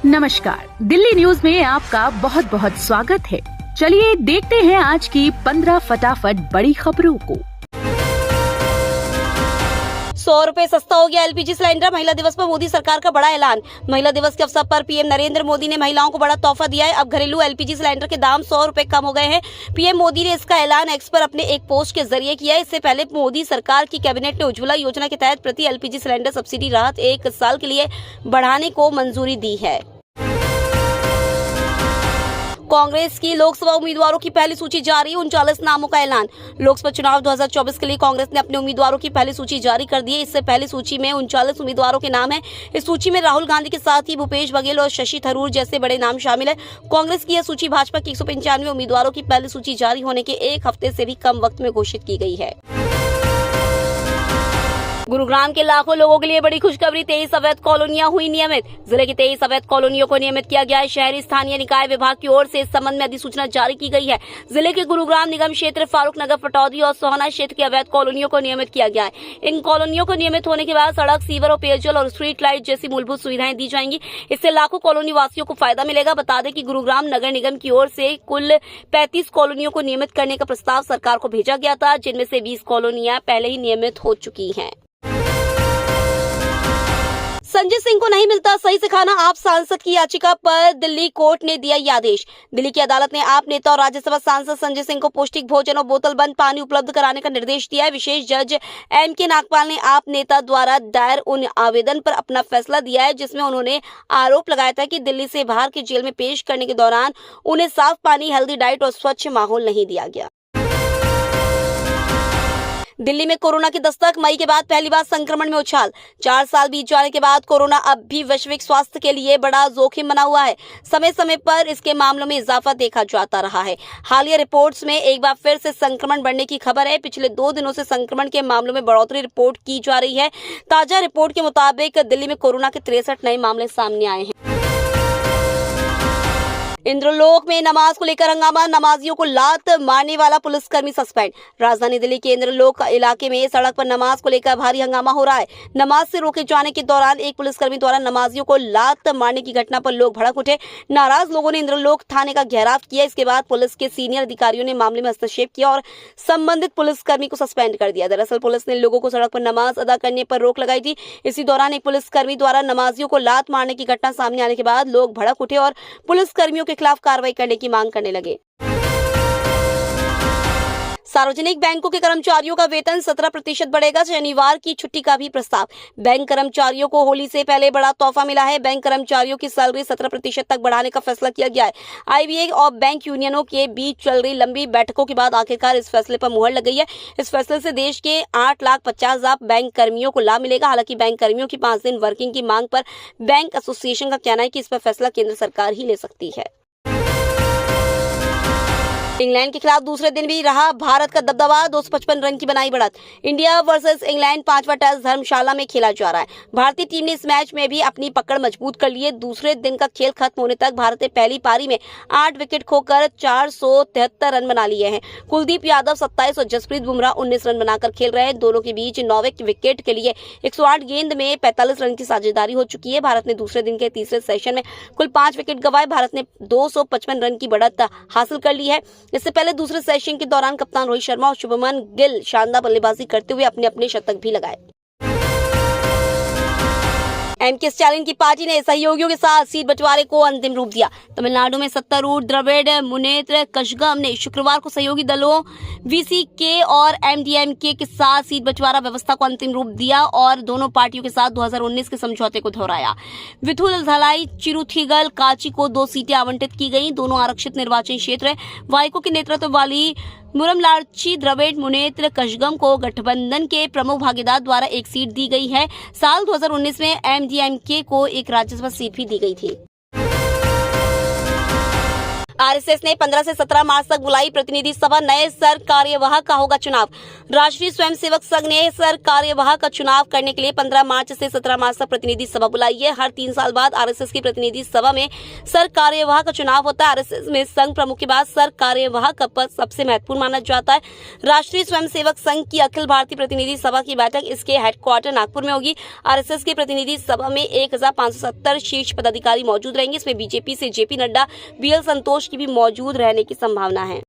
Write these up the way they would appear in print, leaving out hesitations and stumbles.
नमस्कार, दिल्ली न्यूज में आपका बहुत बहुत स्वागत है। चलिए देखते हैं आज की 15 फटाफट बड़ी खबरों को। 100 रुपए सस्ता हो गया एलपीजी सिलेंडर। महिला दिवस पर मोदी सरकार का बड़ा ऐलान। महिला दिवस के अवसर पर पीएम नरेंद्र मोदी ने महिलाओं को बड़ा तोहफा दिया है। अब घरेलू एलपीजी सिलेंडर के दाम 100 रुपए कम हो गए हैं। पीएम मोदी ने इसका ऐलान एक्स पर अपने एक पोस्ट के जरिए किया है। इससे पहले मोदी सरकार की कैबिनेट ने उज्ज्वला योजना के तहत प्रति एलपीजी सिलेंडर सब्सिडी राहत 1 साल के लिए बढ़ाने को मंजूरी दी है। कांग्रेस की लोकसभा उम्मीदवारों की पहली सूची जारी, 39 नामों का ऐलान। लोकसभा चुनाव 2024 के लिए कांग्रेस ने अपने उम्मीदवारों की पहली सूची जारी कर दी है। इससे पहली सूची में 39 उम्मीदवारों के नाम हैं। इस सूची में राहुल गांधी के साथ ही भूपेश बघेल और शशि थरूर जैसे बड़े नाम शामिल है। कांग्रेस की यह सूची भाजपा की 195 उम्मीदवारों की पहली सूची जारी होने के एक हफ्ते से भी कम वक्त में घोषित की गई है। गुरुग्राम के लाखों लोगों के लिए बड़ी खुशखबरी, 23 अवैध कॉलोनियां हुई नियमित। जिले की 23 अवैध कॉलोनियों को नियमित किया गया है। शहरी स्थानीय निकाय विभाग की ओर से इस संबंध में अधिसूचना जारी की गई है। जिले के गुरुग्राम निगम क्षेत्र, फारूक नगर, पटौदी और सोहना क्षेत्र की अवैध कॉलोनियों को नियमित किया गया है। इन कॉलोनियों को नियमित होने के बाद सड़क, सीवर और पेयजल और स्ट्रीट लाइट जैसी मूलभूत सुविधाएं दी जाएंगी। इससे लाखों कॉलोनी वासियों को फायदा मिलेगा। बता दें कि गुरुग्राम नगर निगम की ओर से कुल 35 कॉलोनियों को नियमित करने का प्रस्ताव सरकार को भेजा गया था, जिनमें से 20 कॉलोनियां पहले ही नियमित हो चुकी हैं। संजय सिंह को नहीं मिलता सही से खाना, आप सांसद की याचिका पर दिल्ली कोर्ट ने दिया ये आदेश। दिल्ली की अदालत ने आप नेता और राज्यसभा सांसद संजय सिंह को पौष्टिक भोजन और बोतल बंद पानी उपलब्ध कराने का निर्देश दिया है। विशेष जज M.K. नागपाल ने आप नेता द्वारा दायर उन आवेदन पर अपना फैसला दिया है, जिसमें उन्होंने आरोप लगाया था कि दिल्ली से बाहर की जेल में पेश करने के दौरान उन्हें साफ पानी, हेल्दी डाइट और स्वच्छ माहौल नहीं दिया गया। दिल्ली में कोरोना की दस्तक, मई के बाद पहली बार संक्रमण में उछाल। 4 साल बीत जाने के बाद कोरोना अब भी वैश्विक स्वास्थ्य के लिए बड़ा जोखिम बना हुआ है। समय समय पर इसके मामलों में इजाफा देखा जाता रहा है। हालिया रिपोर्ट्स में एक बार फिर से संक्रमण बढ़ने की खबर है। पिछले 2 दिनों से संक्रमण के मामलों में बढ़ोतरी रिपोर्ट की जा रही है। ताजा रिपोर्ट के मुताबिक दिल्ली में कोरोना के 63 नए मामले सामने आए हैं। इंद्रलोक में नमाज को लेकर हंगामा, नमाजियों को लात मारने वाला पुलिसकर्मी सस्पेंड। राजधानी दिल्ली के इंद्रलोक इलाके में सड़क पर नमाज को लेकर भारी हंगामा हो रहा है। नमाज से रोके जाने के दौरान एक पुलिसकर्मी द्वारा नमाजियों को लात मारने की घटना पर लोग भड़क उठे। नाराज लोगों ने इंद्रलोक थाने का घेराव किया। इसके बाद पुलिस के सीनियर अधिकारियों ने मामले में हस्तक्षेप किया और संबंधित पुलिसकर्मी को सस्पेंड कर दिया। दरअसल पुलिस ने लोगों को सड़क पर नमाज अदा करने पर रोक लगाई थी। इसी दौरान एक पुलिसकर्मी द्वारा नमाजियों को लात मारने की घटना सामने आने के बाद लोग भड़क उठे और पुलिसकर्मियों के खिलाफ कार्रवाई करने की मांग करने लगे। सार्वजनिक बैंकों के कर्मचारियों का वेतन 17% बढ़ेगा, शनिवार की छुट्टी का भी प्रस्ताव। बैंक कर्मचारियों को होली से पहले बड़ा तोहफा मिला है। बैंक कर्मचारियों की सैलरी 17% तक बढ़ाने का फैसला किया गया है। IBA और बैंक यूनियनों के बीच चल रही लंबी बैठकों के बाद आखिरकार इस फैसले पर मुहर लग गई है। इस फैसले से देश के 8,50,000 बैंक कर्मियों को लाभ मिलेगा। हालांकि बैंक कर्मियों की 5 दिन वर्किंग की मांग पर बैंक एसोसिएशन का कहना है कि इस पर फैसला केंद्र सरकार ही ले सकती है। इंग्लैंड के खिलाफ दूसरे दिन भी रहा भारत का दबदबा, 255 रन की बनाई बढ़त। इंडिया वर्सेस इंग्लैंड 5वां टेस्ट धर्मशाला में खेला जा रहा है। भारतीय टीम ने इस मैच में भी अपनी पकड़ मजबूत कर ली है। दूसरे दिन का खेल खत्म होने तक भारत ने पहली पारी में 8 विकेट खोकर 473 रन बना लिए हैं। कुलदीप यादव 27 और जसप्रीत बुमराह 19 रन बनाकर खेल रहे हैं। दोनों के बीच 9वें विकेट के लिए 108 गेंद में 45 रन की साझेदारी हो चुकी है। भारत ने दूसरे दिन के तीसरे सेशन में कुल 5 विकेट गंवाए। भारत ने 255 रन की बढ़त हासिल कर ली है। इससे पहले दूसरे सेशन के दौरान कप्तान रोहित शर्मा और शुभमन गिल शानदार बल्लेबाजी करते हुए अपने शतक भी लगाए। M.K. स्टालिन की पार्टी ने सहयोगियों के साथ सीट बंटवारे को अंतिम रूप दिया। तमिलनाडु में सत्तारूढ़ द्रविड़ मुनेत्र कषगम ने शुक्रवार को सहयोगी दलों VCK और MDMK के साथ सीट बंटवारा व्यवस्था को अंतिम रूप दिया और दोनों पार्टियों के साथ 2019 के समझौते को दोहराया। विथुल धलाई चिरुथिगल काची को 2 सीटें आवंटित की गई। दोनों आरक्षित निर्वाचन क्षेत्र है। वाइको के नेतृत्व वाली मुरमलार्ची द्रविड़ मुनेत्र कषगम को गठबंधन के प्रमुख भागीदार द्वारा एक सीट दी गई है। साल 2019 में MDMK को एक राज्यसभा सीट भी दी गई थी। आरएसएस ने 15 से 17 मार्च तक बुलाई प्रतिनिधि सभा, नए सर कार्यवाह का होगा चुनाव। राष्ट्रीय स्वयंसेवक संघ ने सर कार्यवाह का चुनाव करने के लिए 15 मार्च से 17 मार्च तक प्रतिनिधि सभा बुलाई है। हर 3 साल बाद आरएसएस की प्रतिनिधि सभा में सर कार्यवाह का चुनाव होता है। आरएसएस में संघ प्रमुख के बाद सर कार्यवाह का पद सबसे महत्वपूर्ण माना जाता है। राष्ट्रीय स्वयंसेवक संघ की अखिल भारतीय प्रतिनिधि सभा की बैठक इसके हेडक्वार्टर नागपुर में होगी। आरएसएस की प्रतिनिधि सभा में 1570 शीर्ष पदाधिकारी मौजूद रहेंगे। इसमें बीजेपी से जेपी नड्डा, बीएल संतोष की भी मौजूद रहने की संभावना है।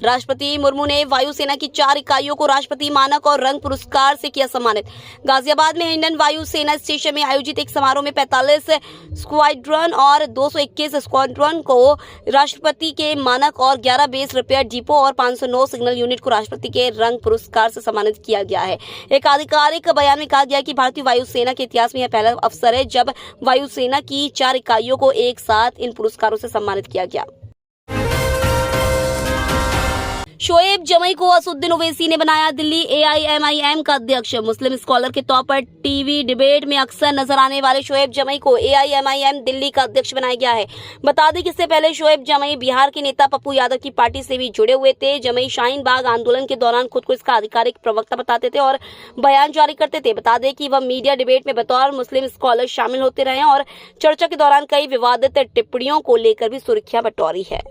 राष्ट्रपति मुर्मू ने वायुसेना की 4 इकाइयों को राष्ट्रपति मानक और रंग पुरस्कार से किया सम्मानित। गाजियाबाद में हिंडन वायुसेना स्टेशन में आयोजित एक समारोह में 45 स्क्वाड्रन और 221 स्क्वाड्रन को राष्ट्रपति के मानक और 11 बेस रिपेयर डिपो और 509 सिग्नल यूनिट को राष्ट्रपति के रंग पुरस्कार से सम्मानित किया गया है। एक आधिकारिक बयान में कहा गया कि भारतीय वायुसेना के इतिहास में यह पहला अवसर है जब वायुसेना की 4 इकाइयों को एक साथ इन पुरस्कारों से सम्मानित किया गया। शोएब जमई को असुद्दीन ओवैसी ने बनाया दिल्ली एआईएमआईएम का अध्यक्ष। मुस्लिम स्कॉलर के तौर पर टीवी डिबेट में अक्सर नजर आने वाले शोएब जमई को एआईएमआईएम दिल्ली का अध्यक्ष बनाया गया है। बता दें कि इससे पहले शोएब जमई बिहार के नेता पप्पू यादव की पार्टी से भी जुड़े हुए थे। जमई शाहीन बाग आंदोलन के दौरान खुद को इसका आधिकारिक प्रवक्ता बताते थे और बयान जारी करते थे। बता दें कि वह मीडिया डिबेट में बतौर मुस्लिम स्कॉलर शामिल होते रहे और चर्चा के दौरान कई विवादित टिप्पणियों को लेकर भी सुर्खियां बटोरी है।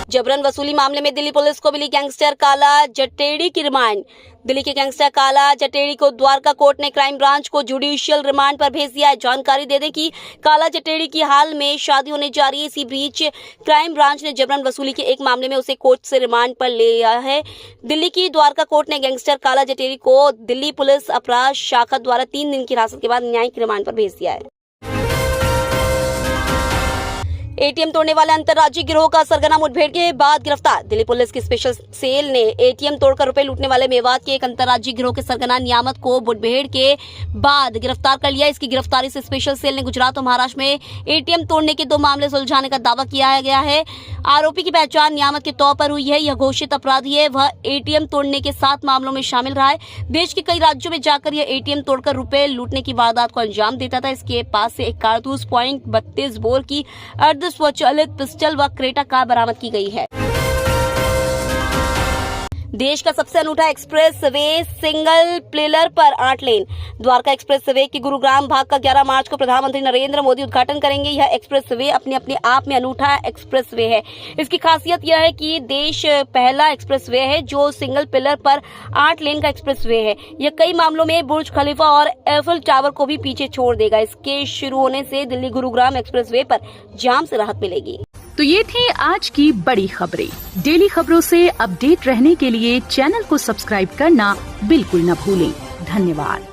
जबरन वसूली मामले में दिल्ली पुलिस को मिली गैंगस्टर काला जटेड़ी की रिमांड। दिल्ली के गैंगस्टर काला जटेड़ी को द्वारका कोर्ट ने क्राइम ब्रांच को जुडिशियल रिमांड पर भेज दिया है। जानकारी दे दें कि काला जटेड़ी की हाल में शादी होने जा रही है। इसी बीच क्राइम ब्रांच ने जबरन वसूली के एक मामले में उसे कोर्ट से रिमांड पर ले आया है। दिल्ली की द्वारका कोर्ट ने गैंगस्टर काला जटेड़ी को दिल्ली पुलिस अपराध शाखा द्वारा 3 दिन की हिरासत के बाद न्यायिक रिमांड पर भेज दिया है। एटीएम तोड़ने वाले अंतर्राज्यीय गिरोह का सरगना मुठभेड़ के बाद गिरफ्तार। दिल्ली पुलिस की स्पेशल सेल ने एटीएम तोड़कर रुपए लूटने वाले मेवात के एक अंतर्राज्यीय गिरोह के सरगना नियामत को मुठभेड़ के बाद गिरफ्तार कर लिया। इसकी गिरफ्तारी से स्पेशल सेल ने गुजरात और महाराष्ट्र में एटीएम तोड़ने के 2 मामले सुलझाने का दावा किया गया है। आरोपी की पहचान नियामत के तौर पर हुई है। यह घोषित अपराधी है। वह एटीएम तोड़ने के 7 मामलों में शामिल रहा है। देश के कई राज्यों में जाकर यह एटीएम तोड़कर रुपए लूटने की वारदात को अंजाम देता था। इसके पास से एक कारतूस .32 बोर की स्वचालित पिस्टल व क्रेटा कार बरामद की गई है। देश का सबसे अनूठा एक्सप्रेस वे सिंगल पिलर पर 8 लेन। द्वारका एक्सप्रेस वे की गुरुग्राम भाग का 11 मार्च को प्रधानमंत्री नरेंद्र मोदी उद्घाटन करेंगे। यह एक्सप्रेस वे अपने आप में अनूठा एक्सप्रेस वे है। इसकी खासियत यह है कि देश पहला एक्सप्रेस वे है जो सिंगल पिलर पर 8 लेन का एक्सप्रेस वे है। यह कई मामलों में बुर्ज खलीफा और एफिल टावर को भी पीछे छोड़ देगा। इसके शुरू होने से दिल्ली गुरुग्राम एक्सप्रेस वे पर जाम से राहत मिलेगी। तो ये थी आज की बड़ी खबरें। डेली खबरों से अपडेट रहने के लिए चैनल को सब्सक्राइब करना बिल्कुल न भूलें। धन्यवाद।